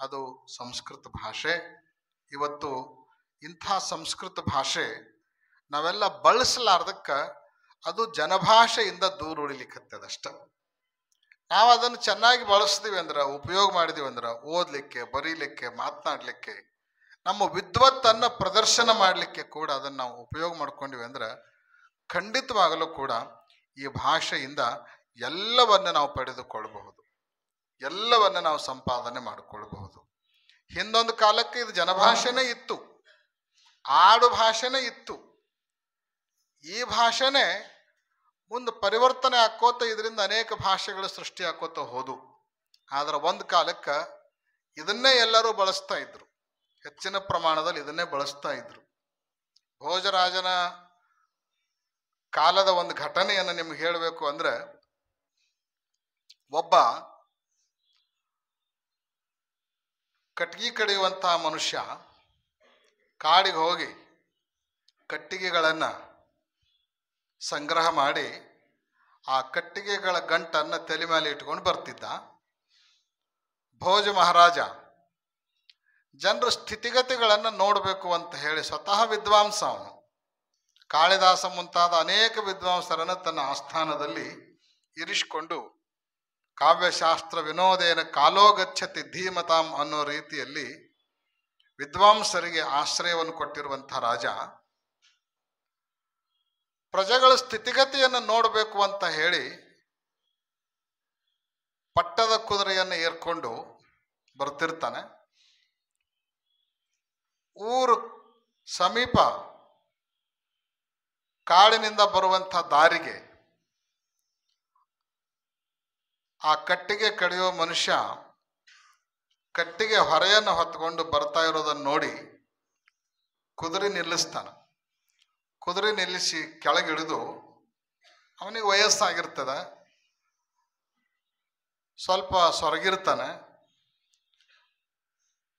ಅದು ಸಂಸ್ಕೃತ ಭಾಷೆ. ಇವತ್ತು ಇಂಥ ಸಂಸ್ಕೃತ ಭಾಷೆ ನಾವೆಲ್ಲ ಬಳಸಲಾರ್ದಕ್ಕ ಅದು ಜನಭಾಷೆಯಿಂದ ದೂರ ಉಳಿಲಿಕ್ಕತ್ತದಷ್ಟ. ನಾವು ಅದನ್ನು ಚೆನ್ನಾಗಿ ಬಳಸ್ತೀವಿ ಅಂದ್ರೆ, ಉಪಯೋಗ ಮಾಡಿದೀವಿ ಅಂದ್ರೆ, ಓದಲಿಕ್ಕೆ, ಬರೀಲಿಕ್ಕೆ, ಮಾತನಾಡಲಿಕ್ಕೆ, ನಮ್ಮ ವಿದ್ವತ್ತನ್ನು ಪ್ರದರ್ಶನ ಮಾಡಲಿಕ್ಕೆ ಕೂಡ ಅದನ್ನು ನಾವು ಉಪಯೋಗ ಮಾಡ್ಕೊಂಡಿವಿ ಅಂದ್ರೆ ಖಂಡಿತವಾಗಲೂ ಕೂಡ ಈ ಭಾಷೆಯಿಂದ ಎಲ್ಲವನ್ನ ನಾವು ಪಡೆದುಕೊಳ್ಳಬಹುದು, ಎಲ್ಲವನ್ನ ನಾವು ಸಂಪಾದನೆ ಮಾಡಿಕೊಳ್ಳಬಹುದು. ಹಿಂದೊಂದು ಕಾಲಕ್ಕೆ ಇದು ಜನಭಾಷೆನೇ ಇತ್ತು, ಆಡು ಭಾಷೆನೇ ಇತ್ತು. ಈ ಭಾಷೆನೇ ಮುಂದೆ ಪರಿವರ್ತನೆ ಆಕೋತ ಇದರಿಂದ ಅನೇಕ ಭಾಷೆಗಳು ಸೃಷ್ಟಿ ಆಕೋತ ಹೋದು. ಆದ್ರೆ ಒಂದು ಕಾಲಕ್ಕೆ ಇದನ್ನೇ ಎಲ್ಲರೂ ಬಳಸ್ತಾ ಇದ್ರು, ಹೆಚ್ಚಿನ ಪ್ರಮಾಣದಲ್ಲಿ ಇದನ್ನೇ ಬಳಸ್ತಾ ಇದ್ರು. ಭೋಜರಾಜನ ಕಾಲದ ಒಂದು ಘಟನೆಯನ್ನು ನಿಮ್ಗೆ ಹೇಳಬೇಕು ಅಂದ್ರೆ, ಒಬ್ಬ ಕಟ್ಟಿಗೆ ಕಡಿಯುವಂತಹ ಮನುಷ್ಯ ಕಾಡಿಗೆ ಹೋಗಿ ಕಟ್ಟಿಗೆಗಳನ್ನು ಸಂಗ್ರಹ ಮಾಡಿ ಆ ಕಟ್ಟಿಗೆಗಳ ಗಂಟನ್ನು ತಲೆ ಮೇಲೆ ಇಟ್ಕೊಂಡು ಬರ್ತಿದ್ದ. ಭೋಜ ಮಹಾರಾಜ ಜನರ ಸ್ಥಿತಿಗತಿಗಳನ್ನು ನೋಡಬೇಕು ಅಂತ ಹೇಳಿ ಸ್ವತಃ ವಿದ್ವಾಂಸ ಅವನು, ಕಾಳಿದಾಸ ಮುಂತಾದ ಅನೇಕ ವಿದ್ವಾಂಸರನ್ನು ತನ್ನ ಆಸ್ಥಾನದಲ್ಲಿ ಇರಿಸಿಕೊಂಡು ಕಾವ್ಯಶಾಸ್ತ್ರ ವಿನೋದೇನ ಕಾಲೋಗಚ್ಚತಿ ಧೀಮತಾಂ ಅನ್ನೋ ರೀತಿಯಲ್ಲಿ ವಿದ್ವಾಂಸರಿಗೆ ಆಶ್ರಯವನ್ನು ಕೊಟ್ಟಿರುವಂಥ ರಾಜ ಪ್ರಜೆಗಳ ಸ್ಥಿತಿಗತಿಯನ್ನು ನೋಡಬೇಕು ಅಂತ ಹೇಳಿ ಪಟ್ಟದ ಕುದುರೆಯನ್ನು ಏರ್ಕೊಂಡು ಬರ್ತಿರ್ತಾನೆ. ಊರು ಸಮೀಪ ಕಾಡಿನಿಂದ ಬರುವಂಥ ದಾರಿಗೆ ಆ ಕಟ್ಟಿಗೆ ಕಡಿಯೋ ಮನುಷ್ಯ ಕಟ್ಟಿಗೆ ಹೊರೆಯನ್ನು ಹೊತ್ಕೊಂಡು ಬರ್ತಾ ಇರೋದನ್ನು ನೋಡಿ ಕುದುರೆ ನಿಲ್ಲಿಸ್ತಾನೆ. ಕುದುರೆ ನಿಲ್ಲಿಸಿ ಕೆಳಗಿಳಿದು, ಅವನಿಗೆ ವಯಸ್ಸಾಗಿರ್ತದೆ, ಸ್ವಲ್ಪ ಸೊರಗಿರ್ತಾನೆ,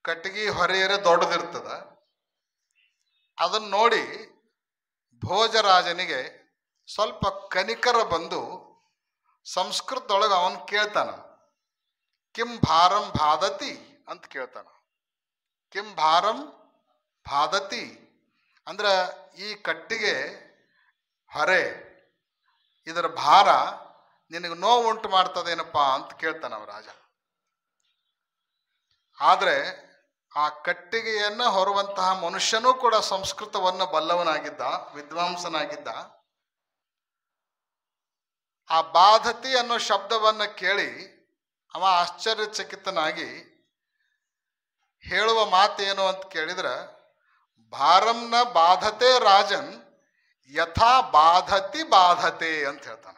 ಕಟ್ಟಿಗೆ ಹೊರೆಯರೆ ದೊಡ್ಡದಿರ್ತದೆ. ಅದನ್ನು ನೋಡಿ ಭೋಜರಾಜನಿಗೆ ಸ್ವಲ್ಪ ಕನಿಕರ ಬಂದು ಸಂಸ್ಕೃತದೊಳಗೆ ಅವನು ಕೇಳ್ತಾನ, ಕಿಂ ಭಾರಂ ಬಾಧತಿ ಅಂತ ಕೇಳ್ತಾನ. ಕಿಂ ಭಾರಂ ಬಾಧತಿ ಅಂದ್ರೆ ಈ ಕಟ್ಟಿಗೆ ಹೊರೆ, ಇದರ ಭಾರ ನಿನಗೆ ನೋವು ಉಂಟು ಮಾಡ್ತದೇನಪ್ಪ ಅಂತ ಕೇಳ್ತಾನ ಅವ ರಾಜ. ಆದರೆ ಆ ಕಟ್ಟಿಗೆಯನ್ನು ಹೊರುವಂತಹ ಮನುಷ್ಯನೂ ಕೂಡ ಸಂಸ್ಕೃತವನ್ನು ಬಲ್ಲವನಾಗಿದ್ದ, ವಿದ್ವಾಂಸನಾಗಿದ್ದ. ಆ ಬಾಧತಿ ಅನ್ನೋ ಶಬ್ದವನ್ನು ಕೇಳಿ ಅವ ಆಶ್ಚರ್ಯಚಕಿತನಾಗಿ ಹೇಳುವ ಮಾತೇನು ಅಂತ ಕೇಳಿದ್ರೆ, ಭಾರಂನ ಬಾಧತೆ ರಾಜನ್ ಯಥಾ ಬಾಧತಿ ಬಾಧತೆ ಅಂತ ಹೇಳ್ತಾನ.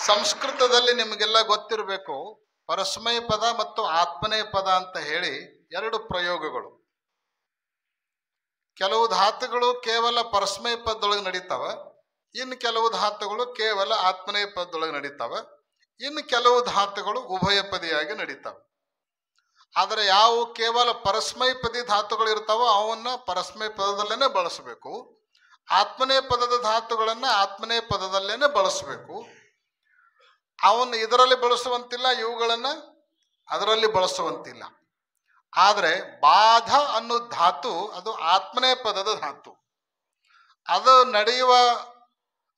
ಸಂಸ್ಕೃತದಲ್ಲಿ ನಿಮಗೆಲ್ಲ ಗೊತ್ತಿರಬೇಕು, ಪರಸ್ಮೈ ಪದ ಮತ್ತು ಆತ್ಮನೇಯ ಪದ ಅಂತ ಹೇಳಿ ಎರಡು ಪ್ರಯೋಗಗಳು. ಕೆಲವು ಧಾತುಗಳು ಕೇವಲ ಪರಸ್ಮೈ ಪದದೊಳಗೆ ನಡೀತಾವ, ಇನ್ನು ಕೆಲವು ಧಾತುಗಳು ಕೇವಲ ಆತ್ಮನೇಯ ಪದದೊಳಗೆ ನಡೀತಾವ, ಇನ್ನು ಕೆಲವು ಧಾತುಗಳು ಉಭಯ ಪದಿಯಾಗಿ ನಡೀತಾವೆ. ಆದರೆ ಯಾವ ಕೇವಲ ಪರಸ್ಮೈ ಪದಿ ಧಾತುಗಳು ಇರ್ತಾವೋ ಅವನ್ನ ಪರಸ್ಮೈ ಪದದಲ್ಲೇನೆ ಬಳಸಬೇಕು, ಆತ್ಮನೇಯ ಪದದ ಧಾತುಗಳನ್ನು ಆತ್ಮನೇಯ ಪದದಲ್ಲೇನೆ ಬಳಸಬೇಕು. ಅವನ್ನ ಇದರಲ್ಲಿ ಬಳಸುವಂತಿಲ್ಲ, ಇವುಗಳನ್ನು ಅದರಲ್ಲಿ ಬಳಸುವಂತಿಲ್ಲ. ಆದರೆ ಬಾಧ ಅನ್ನೋ ಧಾತು ಅದು ಆತ್ಮನೇಯ ಪದದ ಧಾತು. ಅದು ನಡೆಯುವ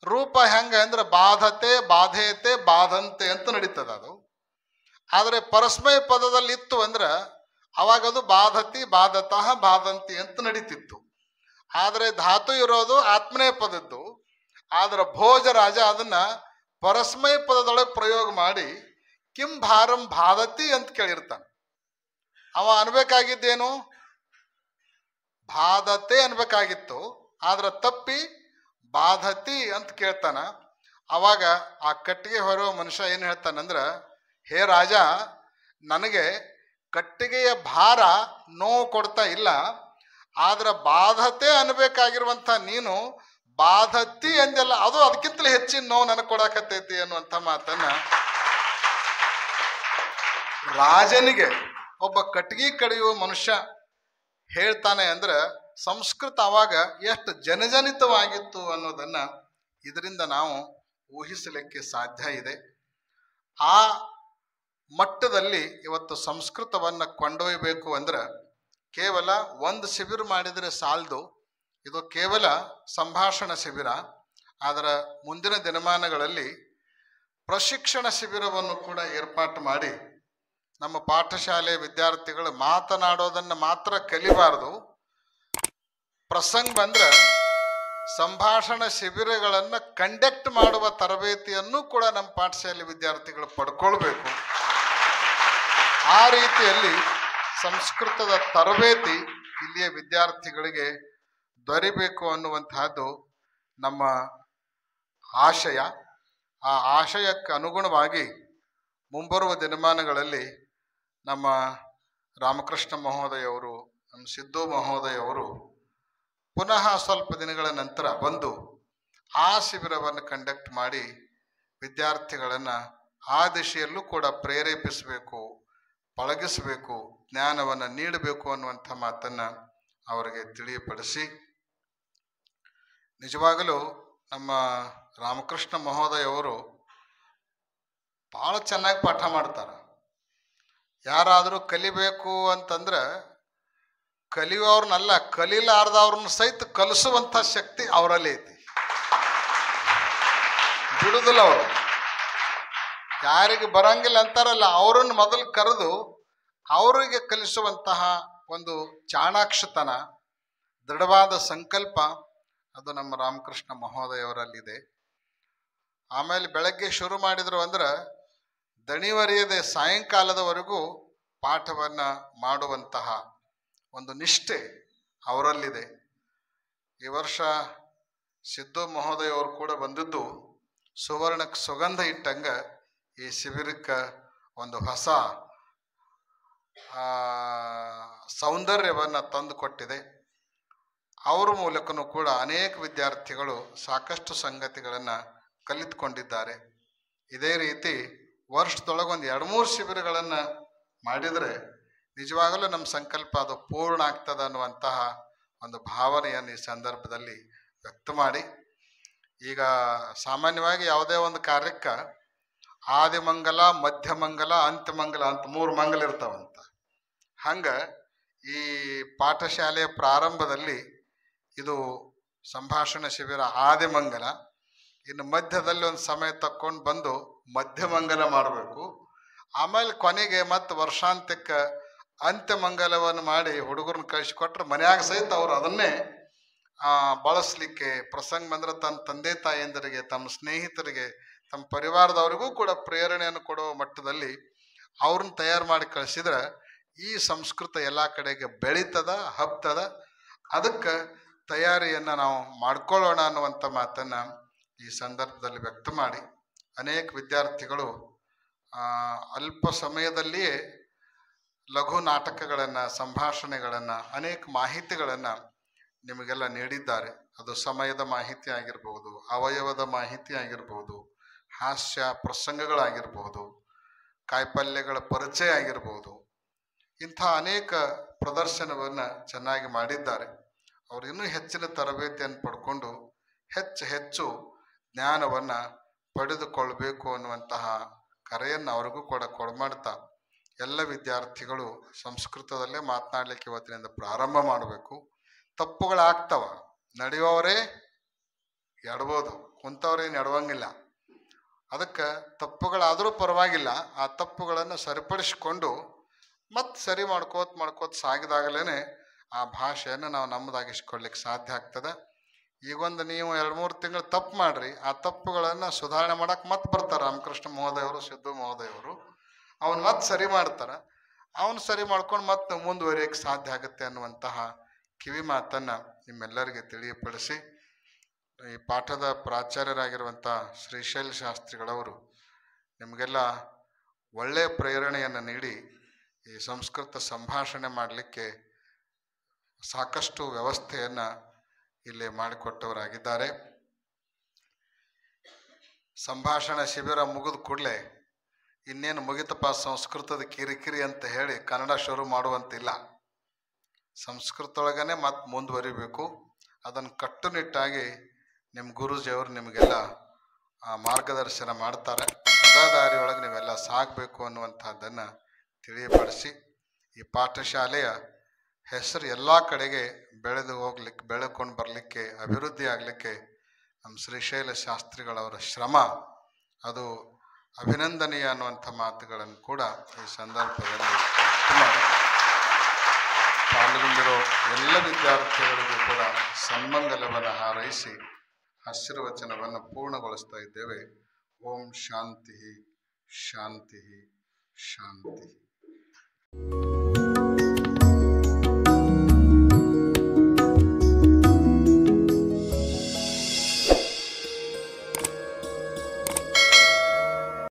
ರೂಪ ಹೆಂಗ ಅಂದ್ರೆ ಬಾಧತೆ, ಬಾಧೇತೆ, ಬಾಧಂತೆ ಅಂತ ನಡೀತದ ಅದು. ಆದರೆ ಪರಸ್ಮಯ ಪದದಲ್ಲಿ ಇತ್ತು ಅಂದ್ರೆ ಅವಾಗ ಅದು ಬಾಧತಿ, ಬಾಧತಃ, ಬಾಧಂತಿ ಅಂತ ನಡೀತಿತ್ತು. ಆದರೆ ಧಾತು ಇರೋದು ಆತ್ಮನೇಯ ಪದದ್ದು. ಆದ್ರೆ ಭೋಜರಾಜ ಅದನ್ನ ಪರಸ್ಮಯ ಪದದೊಳಗೆ ಪ್ರಯೋಗ ಮಾಡಿ ಕಿಂ ಭಾರಂ ಬಾಧತಿ ಅಂತ ಕೇಳಿರ್ತಾನೆ. ಅವ ಅನ್ಬೇಕಾಗಿದ್ದೇನು, ಬಾಧತೆ ಅನ್ಬೇಕಾಗಿತ್ತು, ಆದ್ರೆ ತಪ್ಪಿ ಬಾಧತಿ ಅಂತ ಕೇಳ್ತಾನ. ಅವಾಗ ಆ ಕಟ್ಟಿಗೆ ಹೊರುವ ಮನುಷ್ಯ ಏನು ಹೇಳ್ತಾನಂದ್ರ, ಹೇ ರಾಜ, ನನಗೆ ಕಟ್ಟಿಗೆಯ ಭಾರ ನೋವು ಕೊಡ್ತಾ ಇಲ್ಲ, ಆದ್ರೆ ಬಾಧತೆ ಅನ್ಬೇಕಾಗಿರುವಂಥ ನೀನು ಬಾಧತಿ ಅಂದೆಲ್ಲ, ಅದು ಅದಕ್ಕಿಂತಲೇ ಹೆಚ್ಚಿನ ನೋವು ನನಗೆ ಕೊಡಾಕತ್ತೈತಿ ಅನ್ನುವಂಥ ಮಾತನ್ನ ರಾಜನಿಗೆ ಒಬ್ಬ ಕಟ್ಟಿಗೆ ಕಡಿಯುವ ಮನುಷ್ಯ ಹೇಳ್ತಾನೆ. ಅಂದ್ರೆ ಸಂಸ್ಕೃತ ಅವಾಗ ಎಷ್ಟು ಜನಜನಿತವಾಗಿತ್ತು ಅನ್ನೋದನ್ನ ಇದರಿಂದ ನಾವು ಊಹಿಸಲಿಕ್ಕೆ ಸಾಧ್ಯ ಇದೆ. ಆ ಮಟ್ಟದಲ್ಲಿ ಇವತ್ತು ಸಂಸ್ಕೃತವನ್ನು ಕೊಂಡೊಯ್ಯಬೇಕು ಅಂದ್ರೆ ಕೇವಲ ಒಂದು ಶಿಬಿರ ಮಾಡಿದರೆ ಸಾಲದು. ಇದು ಕೇವಲ ಸಂಭಾಷಣ ಶಿಬಿರ. ಆದರೆ ಮುಂದಿನ ದಿನಮಾನಗಳಲ್ಲಿ ಪ್ರಶಿಕ್ಷಣ ಶಿಬಿರವನ್ನು ಕೂಡ ಏರ್ಪಾಟು ಮಾಡಿ ನಮ್ಮ ಪಾಠಶಾಲೆ ವಿದ್ಯಾರ್ಥಿಗಳು ಮಾತನಾಡೋದನ್ನು ಮಾತ್ರ ಕಲಿಬಾರದು, ಪ್ರಸಂಗ ಬಂದ್ರೆ ಸಂಭಾಷಣಾ ಶಿಬಿರಗಳನ್ನು ಕಂಡಕ್ಟ್ ಮಾಡುವ ತರಬೇತಿಯನ್ನು ಕೂಡ ನಮ್ಮ ಪಾಠಶಾಲೆ ವಿದ್ಯಾರ್ಥಿಗಳು ಪಡ್ಕೊಳ್ಬೇಕು. ಆ ರೀತಿಯಲ್ಲಿ ಸಂಸ್ಕೃತದ ತರಬೇತಿ ಇಲ್ಲಿಯ ವಿದ್ಯಾರ್ಥಿಗಳಿಗೆ ದೊರೆಯಬೇಕು ಅನ್ನುವಂತಹದ್ದು ನಮ್ಮ ಆಶಯ. ಆ ಆಶಯಕ್ಕೆ ಅನುಗುಣವಾಗಿ ಮುಂಬರುವ ದಿನಮಾನಗಳಲ್ಲಿ ನಮ್ಮ ರಾಮಕೃಷ್ಣ ಮಹೋದಯವರು, ನಮ್ಮ ಸಿದ್ದು ಮಹೋದಯವರು ಪುನಃ ಸ್ವಲ್ಪ ದಿನಗಳ ನಂತರ ಬಂದು ಆ ಶಿಬಿರವನ್ನು ಕಂಡಕ್ಟ್ ಮಾಡಿ ವಿದ್ಯಾರ್ಥಿಗಳನ್ನು ಆ ದಿಶೆಯಲ್ಲೂ ಕೂಡ ಪ್ರೇರೇಪಿಸಬೇಕು, ಪಳಗಿಸಬೇಕು, ಜ್ಞಾನವನ್ನು ನೀಡಬೇಕು ಅನ್ನುವಂಥ ಮಾತನ್ನು ಅವರಿಗೆ ತಿಳಿಯಪಡಿಸಿ, ನಿಜವಾಗಲೂ ನಮ್ಮ ರಾಮಕೃಷ್ಣ ಮಹೋದಯವರು ಭಾಳ ಚೆನ್ನಾಗಿ ಪಾಠ ಮಾಡ್ತಾರೆ. ಯಾರಾದರೂ ಕಲಿಬೇಕು ಅಂತಂದ್ರೆ ಕಲಿಯೋರ್ನಲ್ಲ, ಕಲೀಲಾರ್ದವ್ರನ್ನ ಸಹಿತ ಕಲಿಸುವಂಥ ಶಕ್ತಿ ಅವರಲ್ಲಿ ಐತಿ. ಬಿಡುದಿಲ್ಲ ಅವರು. ಯಾರಿಗೆ ಬರಂಗಿಲ್ಲ ಅಂತಾರಲ್ಲ, ಅವರನ್ನು ಮೊದಲು ಕರೆದು ಅವರಿಗೆ ಕಲಿಸುವಂತಹ ಒಂದು ಚಾಣಾಕ್ಷತನ, ದೃಢವಾದ ಸಂಕಲ್ಪ ಅದು ನಮ್ಮ ರಾಮಕೃಷ್ಣ ಮಹೋದಯವರಲ್ಲಿದೆ. ಆಮೇಲೆ ಬೆಳಗ್ಗೆ ಶುರು ಮಾಡಿದ್ರು ಅಂದ್ರೆ ದಣಿವರಿಯದೆ ಸಾಯಂಕಾಲದವರೆಗೂ ಪಾಠವನ್ನು ಮಾಡುವಂತಹ ಒಂದು ನಿಷ್ಠೆ ಅವರಲ್ಲಿದೆ. ಈ ವರ್ಷ ಸಿದ್ದು ಮಹೋದಯವರು ಕೂಡ ಬಂದಿದ್ದು ಸುವರ್ಣಕ್ಕೆ ಸುಗಂಧ ಇಟ್ಟಂಗ ಈ ಶಿಬಿರಕ್ಕೆ ಒಂದು ಹೊಸ ಸೌಂದರ್ಯವನ್ನು ತಂದು ಕೊಟ್ಟಿದೆ. ಅವರ ಮೂಲಕನೂ ಕೂಡ ಅನೇಕ ವಿದ್ಯಾರ್ಥಿಗಳು ಸಾಕಷ್ಟು ಸಂಗತಿಗಳನ್ನು ಕಲಿತುಕೊಂಡಿದ್ದಾರೆ. ಇದೇ ರೀತಿ ವರ್ಷದೊಳಗೆ ಒಂದು 2-3 ಶಿಬಿರಗಳನ್ನು ಮಾಡಿದರೆ ನಿಜವಾಗಲೂ ನಮ್ಮ ಸಂಕಲ್ಪ ಅದು ಪೂರ್ಣ ಆಗ್ತದೆ ಅನ್ನುವಂತಹ ಒಂದು ಭಾವನೆಯನ್ನು ಈ ಸಂದರ್ಭದಲ್ಲಿ ವ್ಯಕ್ತ ಮಾಡಿ, ಈಗ ಸಾಮಾನ್ಯವಾಗಿ ಯಾವುದೇ ಒಂದು ಕಾರ್ಯಕ್ಕೆ ಆದಿಮಂಗಲ, ಮಧ್ಯಮಂಗಲ, ಅಂತ್ಯಮಂಗಲ ಅಂತ 3 ಮಂಗಲ ಇರ್ತಾವಂತ. ಹಂಗೆ ಈ ಪಾಠಶಾಲೆಯ ಪ್ರಾರಂಭದಲ್ಲಿ ಇದು ಸಂಭಾಷಣಾ ಶಿಬಿರ ಆದಿಮಂಗಲ, ಇನ್ನು ಮಧ್ಯದಲ್ಲಿ ಒಂದು ಸಮಯ ತಕ್ಕೊಂಡು ಬಂದು ಮಧ್ಯಮಂಗಲ ಮಾಡಬೇಕು. ಆಮೇಲೆ ಕೊನೆಗೆ ಮತ್ತು ವರ್ಷಾಂತ್ಯಕ್ಕೆ ಅಂತ್ಯಮಂಗಲವನ್ನು ಮಾಡಿ ಹುಡುಗರನ್ನ ಕಳಿಸಿಕೊಟ್ರೆ ಮನ್ಯಾಗ ಸಹಿತ ಅವರು ಅದನ್ನೇ ಬಳಸಲಿಕ್ಕೆ, ಪ್ರಸಂಗ ಬಂದ್ರೆ ತನ್ನ ತಂದೆ ತಾಯಿಯಂದರಿಗೆ, ತಮ್ಮ ಸ್ನೇಹಿತರಿಗೆ, ತಮ್ಮ ಪರಿವಾರದವರಿಗೂ ಕೂಡ ಪ್ರೇರಣೆಯನ್ನು ಕೊಡುವ ಮಟ್ಟದಲ್ಲಿ ಅವ್ರನ್ನ ತಯಾರು ಮಾಡಿ ಕಳಿಸಿದ್ರೆ ಈ ಸಂಸ್ಕೃತ ಎಲ್ಲ ಕಡೆಗೆ ಬೆಳೀತದ, ಹಬ್ತದ. ಅದಕ್ಕೆ ತಯಾರಿಯನ್ನು ನಾವು ಮಾಡ್ಕೊಳ್ಳೋಣ ಅನ್ನುವಂಥ ಮಾತನ್ನು ಈ ಸಂದರ್ಭದಲ್ಲಿ ವ್ಯಕ್ತ ಮಾಡಿ, ಅನೇಕ ವಿದ್ಯಾರ್ಥಿಗಳು ಅಲ್ಪ ಸಮಯದಲ್ಲಿಯೇ ಲಘು ನಾಟಕಗಳನ್ನು, ಸಂಭಾಷಣೆಗಳನ್ನು, ಅನೇಕ ಮಾಹಿತಿಗಳನ್ನು ನಿಮಗೆಲ್ಲ ನೀಡಿದ್ದಾರೆ. ಅದು ಸಮಯದ ಮಾಹಿತಿ ಆಗಿರ್ಬೋದು, ಅವಯವದ ಮಾಹಿತಿ ಆಗಿರ್ಬೋದು, ಹಾಸ್ಯ ಪ್ರಸಂಗಗಳಾಗಿರ್ಬೋದು, ಕಾಯಿಪಲ್ಯಗಳ ಪರಿಚಯ ಆಗಿರ್ಬೋದು, ಇಂಥ ಅನೇಕ ಪ್ರದರ್ಶನವನ್ನು ಚೆನ್ನಾಗಿ ಮಾಡಿದ್ದಾರೆ. ಅವರು ಇನ್ನೂ ಹೆಚ್ಚಿನ ತರಬೇತಿಯನ್ನು ಪಡ್ಕೊಂಡು ಹೆಚ್ಚು ಜ್ಞಾನವನ್ನು ಪಡೆದುಕೊಳ್ಬೇಕು ಅನ್ನುವಂತಹ ಕರೆಯನ್ನು ಅವ್ರಿಗೂ ಕೂಡ ಕೊಡ್ಮಾಡ್ತಾ ಎಲ್ಲ ವಿದ್ಯಾರ್ಥಿಗಳು ಸಂಸ್ಕೃತದಲ್ಲೇ ಮಾತನಾಡಲಿಕ್ಕೆ ಇವತ್ತಿನಿಂದ ಪ್ರಾರಂಭ ಮಾಡಬೇಕು. ತಪ್ಪುಗಳಾಗ್ತವ, ನಡೆಯುವವರೇ ಎಡ್ಬೋದು, ಕುಂತವ್ರೇನು ಎಡವಂಗಿಲ್ಲ. ಅದಕ್ಕೆ ತಪ್ಪುಗಳಾದರೂ ಪರವಾಗಿಲ್ಲ, ಆ ತಪ್ಪುಗಳನ್ನು ಸರಿಪಡಿಸಿಕೊಂಡು ಮತ್ತೆ ಸರಿ ಮಾಡ್ಕೋತ ಸಾಗಿದಾಗಲೇ ಆ ಭಾಷೆಯನ್ನು ನಾವು ನಮ್ಮದಾಗಿಸ್ಕೊಳ್ಳಿಕ್ಕೆ ಸಾಧ್ಯ ಆಗ್ತದೆ. ಈಗೊಂದು ನೀವು 2-3 ತಿಂಗಳು ತಪ್ಪು ಮಾಡ್ರಿ, ಆ ತಪ್ಪುಗಳನ್ನು ಸುಧಾರಣೆ ಮಾಡಕ್ಕೆ ಮತ್ತೆ ಬರ್ತಾರೆ ರಾಮಕೃಷ್ಣ ಮಹೋದಯವರು, ಸಿದ್ದು ಮಹೋದಯವರು. ಅವನು ಮತ್ತೆ ಸರಿ ಮಾಡ್ತಾರೆ, ಅವನು ಸರಿ ಮಾಡ್ಕೊಂಡು ಮತ್ತೆ ಮುಂದುವರಿಯಕ್ಕೆ ಸಾಧ್ಯ ಆಗುತ್ತೆ ಅನ್ನುವಂತಹ ಕಿವಿ ಮಾತನ್ನು ನಿಮ್ಮೆಲ್ಲರಿಗೆ ತಿಳಿಯಪಡಿಸಿ, ಈ ಪಾಠದ ಪ್ರಾಚಾರ್ಯರಾಗಿರುವಂಥ ಶ್ರೀಶೈಲ ಶಾಸ್ತ್ರಿಗಳವರು ನಿಮಗೆಲ್ಲ ಒಳ್ಳೆಯ ಪ್ರೇರಣೆಯನ್ನು ನೀಡಿ ಈ ಸಂಸ್ಕೃತ ಸಂಭಾಷಣೆ ಮಾಡಲಿಕ್ಕೆ ಸಾಕಷ್ಟು ವ್ಯವಸ್ಥೆಯನ್ನು ಇಲ್ಲಿ ಮಾಡಿಕೊಟ್ಟವರಾಗಿದ್ದಾರೆ. ಸಂಭಾಷಣಾ ಶಿಬಿರ ಮುಗಿದ ಕೂಡಲೇ ಇನ್ನೇನು ಮುಗಿತಪ್ಪ ಸಂಸ್ಕೃತದ ಕಿರಿಕಿರಿ ಅಂತ ಹೇಳಿ ಕನ್ನಡ ಶುರು ಮಾಡುವಂತಿಲ್ಲ. ಸಂಸ್ಕೃತೊಳಗನೆ ಮತ್ತೆ ಮುಂದುವರಿಬೇಕು. ಅದನ್ನು ಕಟ್ಟುನಿಟ್ಟಾಗಿ ನಿಮ್ಮ ಗುರೂಜಿಯವರು ನಿಮಗೆಲ್ಲ ಮಾರ್ಗದರ್ಶನ ಮಾಡ್ತಾರೆ. ಸದಾದಾರಿಯೊಳಗೆ ನೀವೆಲ್ಲ ಸಾಗಬೇಕು ಅನ್ನುವಂಥದ್ದನ್ನು ತಿಳಿಯಪಡಿಸಿ ಈ ಪಾಠಶಾಲೆಯ ಹೆಸರು ಎಲ್ಲ ಕಡೆಗೆ ಬೆಳೆದುಕೊಂಡು ಬರಲಿಕ್ಕೆ, ಅಭಿವೃದ್ಧಿ ಆಗಲಿಕ್ಕೆ ನಮ್ಮ ಶ್ರೀಶೈಲ ಶಾಸ್ತ್ರಿಗಳವರ ಶ್ರಮ ಅದು ಅಭಿನಂದನೀಯ ಅನ್ನುವಂಥ ಮಾತುಗಳನ್ನು ಕೂಡ ಈ ಸಂದರ್ಭದಲ್ಲಿ ಪಾಲ್ಗೊಂಡಿರೋ ಎಲ್ಲ ವಿದ್ಯಾರ್ಥಿಗಳಿಗೂ ಕೂಡ ಸನ್ಮಂಗಲವನ್ನು ಹಾರೈಸಿ ಆಶೀರ್ವಚನವನ್ನು ಪೂರ್ಣಗೊಳಿಸ್ತಾ ಇದ್ದೇವೆ. ಓಂ ಶಾಂತಿ ಶಾಂತಿ ಶಾಂತಿ.